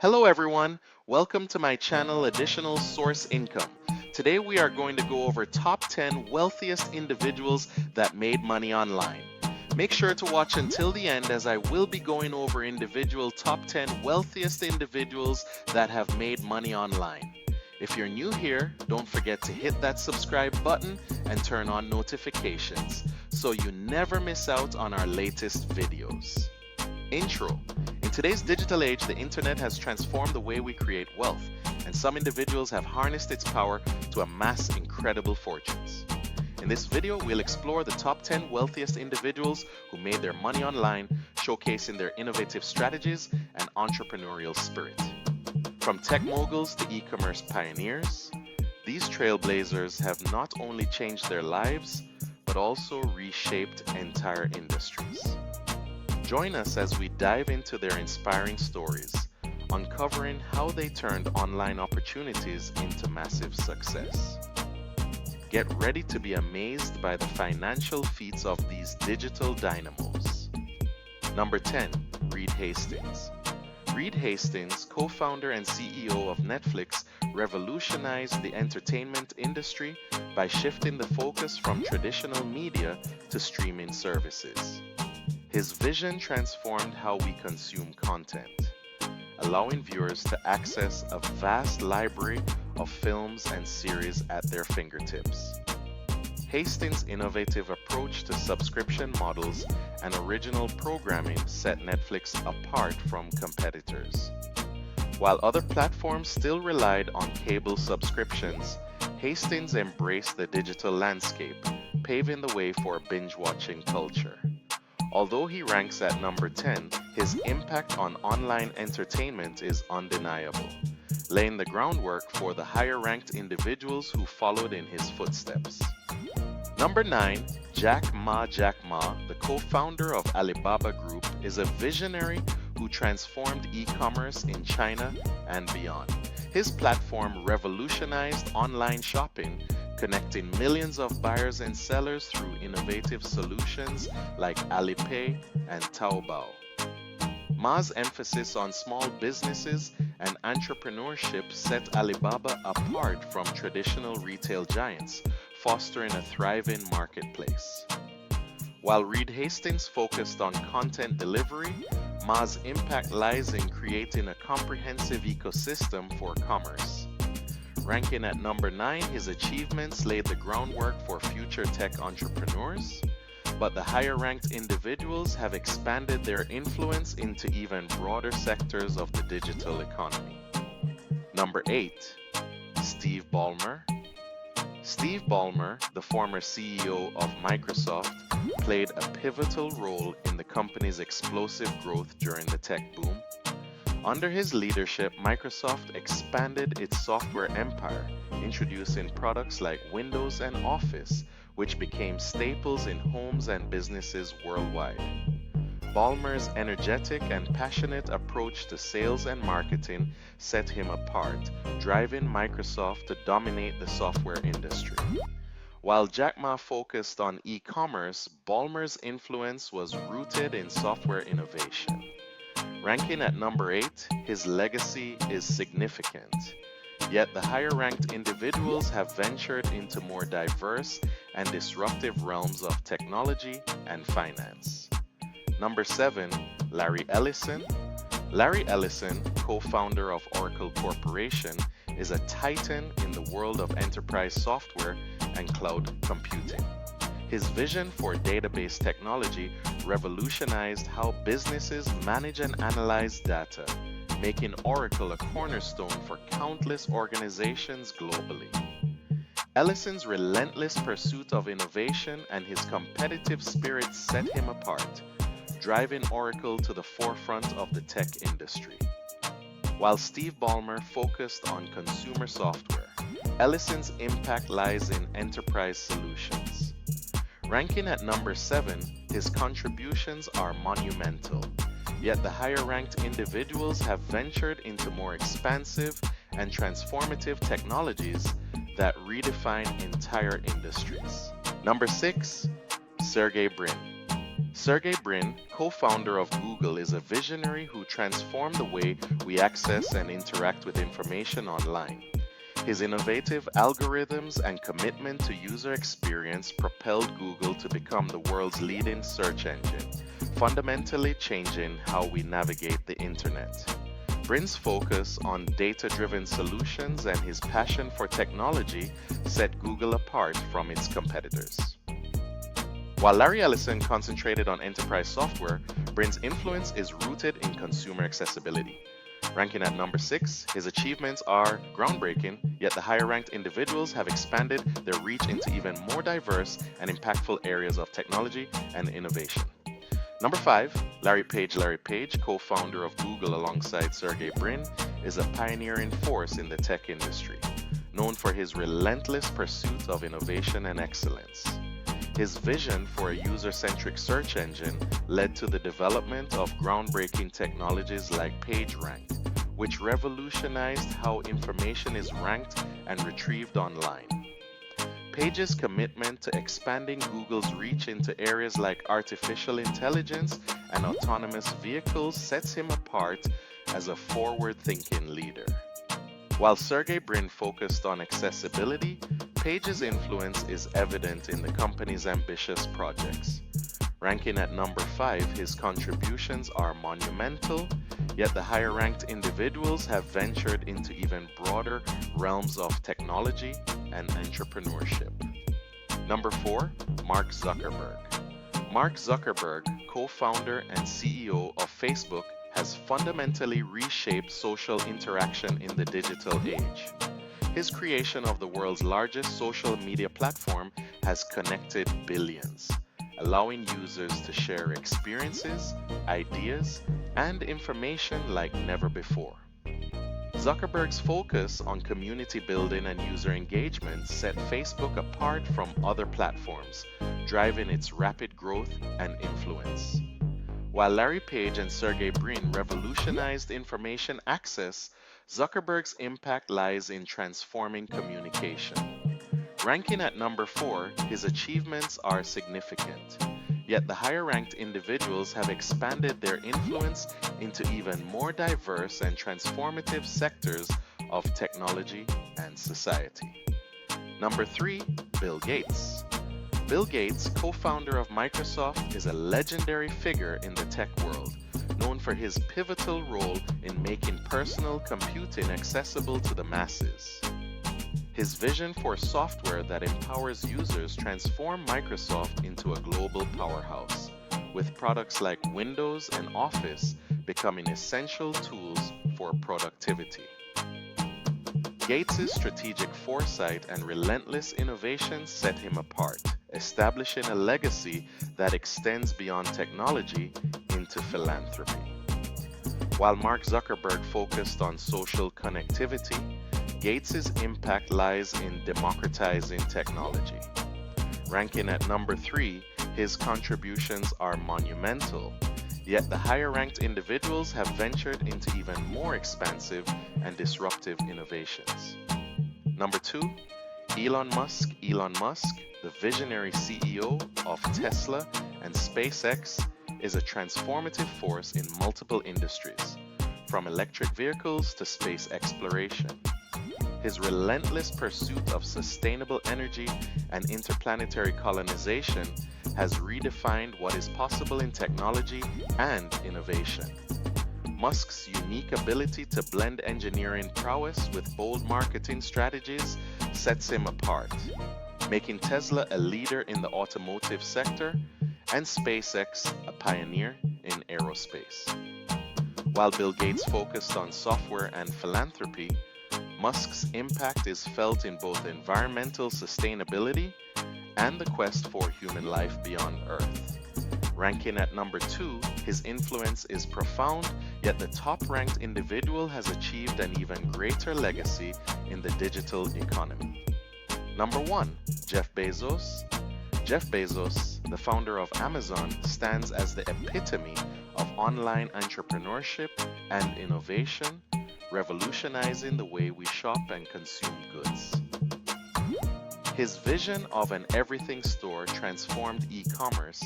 Hello everyone, welcome to my channel Additional Source Income. Today we are going to go over top 10 wealthiest individuals that made money online. Make sure to watch until the end as I will be going over individual top 10 wealthiest individuals that have made money online. If you're new here, don't forget to hit that subscribe button and turn on notifications so you never miss out on our latest videos. Intro. In today's digital age, the internet has transformed the way we create wealth, and some individuals have harnessed its power to amass incredible fortunes. In this video, we'll explore the top 10 wealthiest individuals who made their money online, showcasing their innovative strategies and entrepreneurial spirit. From tech moguls to e-commerce pioneers, these trailblazers have not only changed their lives, but also reshaped entire industries. Join us as we dive into their inspiring stories, uncovering how they turned online opportunities into massive success. Get ready to be amazed by the financial feats of these digital dynamos. Number 10, Reed Hastings. Reed Hastings, co-founder and CEO of Netflix, revolutionized the entertainment industry by shifting the focus from traditional media to streaming services. His vision transformed how we consume content, allowing viewers to access a vast library of films and series at their fingertips. Hastings' innovative approach to subscription models and original programming set Netflix apart from competitors. While other platforms still relied on cable subscriptions, Hastings embraced the digital landscape, paving the way for binge-watching culture. Although he ranks at number 10, his impact on online entertainment is undeniable, laying the groundwork for the higher-ranked individuals who followed in his footsteps. Number 9, Jack Ma, the co-founder of Alibaba Group, is a visionary who transformed e-commerce in China and beyond. His platform revolutionized online shopping, connecting millions of buyers and sellers through innovative solutions like Alipay and Taobao. Ma's emphasis on small businesses and entrepreneurship set Alibaba apart from traditional retail giants, fostering a thriving marketplace. While Reed Hastings focused on content delivery, Ma's impact lies in creating a comprehensive ecosystem for commerce. Ranking at number 9, his achievements laid the groundwork for future tech entrepreneurs, but the higher-ranked individuals have expanded their influence into even broader sectors of the digital economy. Number 8, Steve Ballmer. Steve Ballmer, the former CEO of Microsoft, played a pivotal role in the company's explosive growth during the tech boom. Under his leadership, Microsoft expanded its software empire, introducing products like Windows and Office, which became staples in homes and businesses worldwide. Ballmer's energetic and passionate approach to sales and marketing set him apart, driving Microsoft to dominate the software industry. While Jack Ma focused on e-commerce, Ballmer's influence was rooted in software innovation. Ranking at number 8, his legacy is significant. Yet the higher-ranked individuals have ventured into more diverse and disruptive realms of technology and finance. Number 7, Larry Ellison. Larry Ellison, co-founder of Oracle Corporation, is a titan in the world of enterprise software and cloud computing. His vision for database technology revolutionized how businesses manage and analyze data, making Oracle a cornerstone for countless organizations globally. Ellison's relentless pursuit of innovation and his competitive spirit set him apart, driving Oracle to the forefront of the tech industry. While Steve Ballmer focused on consumer software, Ellison's impact lies in enterprise solutions. Ranking at number 7, his contributions are monumental, yet the higher-ranked individuals have ventured into more expansive and transformative technologies that redefine entire industries. Number 6, Sergey Brin. Sergey Brin, co-founder of Google, is a visionary who transformed the way we access and interact with information online. His innovative algorithms and commitment to user experience propelled Google to become the world's leading search engine, fundamentally changing how we navigate the internet. Brin's focus on data-driven solutions and his passion for technology set Google apart from its competitors. While Larry Ellison concentrated on enterprise software, Brin's influence is rooted in consumer accessibility. Ranking at number 6, his achievements are groundbreaking, yet the higher-ranked individuals have expanded their reach into even more diverse and impactful areas of technology and innovation. Number 5, Larry Page, co-founder of Google alongside Sergey Brin, is a pioneering force in the tech industry, known for his relentless pursuit of innovation and excellence. His vision for a user-centric search engine led to the development of groundbreaking technologies like PageRank, which revolutionized how information is ranked and retrieved online. Page's commitment to expanding Google's reach into areas like artificial intelligence and autonomous vehicles sets him apart as a forward-thinking leader. While Sergey Brin focused on accessibility, Page's influence is evident in the company's ambitious projects. Ranking at number 5, his contributions are monumental, yet the higher-ranked individuals have ventured into even broader realms of technology and entrepreneurship. Number 4, Mark Zuckerberg. Mark Zuckerberg, co-founder and CEO of Facebook, has fundamentally reshaped social interaction in the digital age. His creation of the world's largest social media platform has connected billions, allowing users to share experiences, ideas, and information like never before. Zuckerberg's focus on community building and user engagement set Facebook apart from other platforms, driving its rapid growth and influence. While Larry Page and Sergey Brin revolutionized information access, Zuckerberg's impact lies in transforming communication. Ranking at number 4, his achievements are significant, yet the higher-ranked individuals have expanded their influence into even more diverse and transformative sectors of technology and society. Number 3, Bill Gates. Bill Gates, co-founder of Microsoft, is a legendary figure in the tech world, known for his pivotal role in making personal computing accessible to the masses. His vision for software that empowers users transformed Microsoft into a global powerhouse, with products like Windows and Office becoming essential tools for productivity. Gates' strategic foresight and relentless innovation set him apart, establishing a legacy that extends beyond technology into philanthropy. While Mark Zuckerberg focused on social connectivity, Gates' impact lies in democratizing technology. Ranking at number 3, his contributions are monumental, yet the higher-ranked individuals have ventured into even more expansive and disruptive innovations. Number 2, Elon Musk, the visionary CEO of Tesla and SpaceX, is a transformative force in multiple industries, from electric vehicles to space exploration. His relentless pursuit of sustainable energy and interplanetary colonization has redefined what is possible in technology and innovation. Musk's unique ability to blend engineering prowess with bold marketing strategies sets him apart, making Tesla a leader in the automotive sector and SpaceX a pioneer in aerospace. While Bill Gates focused on software and philanthropy, Musk's impact is felt in both environmental sustainability and the quest for human life beyond Earth. Ranking at number 2, his influence is profound, yet the top-ranked individual has achieved an even greater legacy in the digital economy. Number 1, Jeff Bezos. Jeff Bezos, the founder of Amazon, stands as the epitome of online entrepreneurship and innovation, revolutionizing the way we shop and consume goods. His vision of an everything store transformed e-commerce,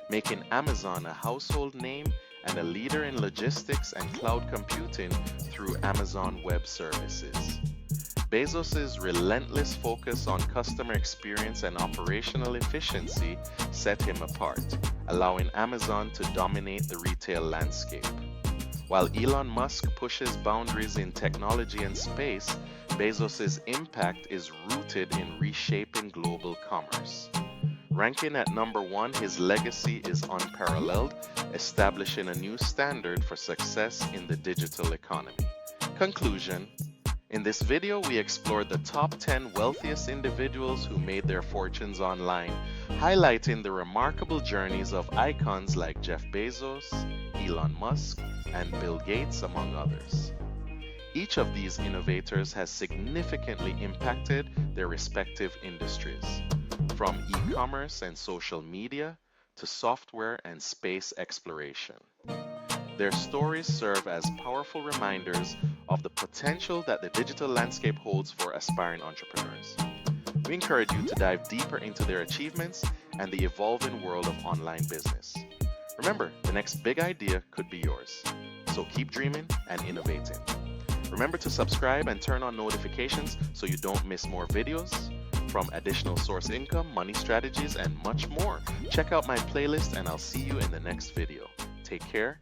making Amazon a household name and a leader in logistics and cloud computing through Amazon Web Services. Bezos' relentless focus on customer experience and operational efficiency set him apart, allowing Amazon to dominate the retail landscape. While Elon Musk pushes boundaries in technology and space, Bezos' impact is rooted in reshaping global commerce. Ranking at number one, his legacy is unparalleled, establishing a new standard for success in the digital economy. Conclusion: in this video, we explored the top 10 wealthiest individuals who made their fortunes online, highlighting the remarkable journeys of icons like Jeff Bezos, Elon Musk, and Bill Gates, among others. Each of these innovators has significantly impacted their respective industries, from e-commerce and social media to software and space exploration. Their stories serve as powerful reminders of the potential that the digital landscape holds for aspiring entrepreneurs. We encourage you to dive deeper into their achievements and the evolving world of online business. Remember, the next big idea could be yours. So keep dreaming and innovating. Remember to subscribe and turn on notifications so you don't miss more videos from additional source income, money strategies, and much more. Check out my playlist and I'll see you in the next video. Take care.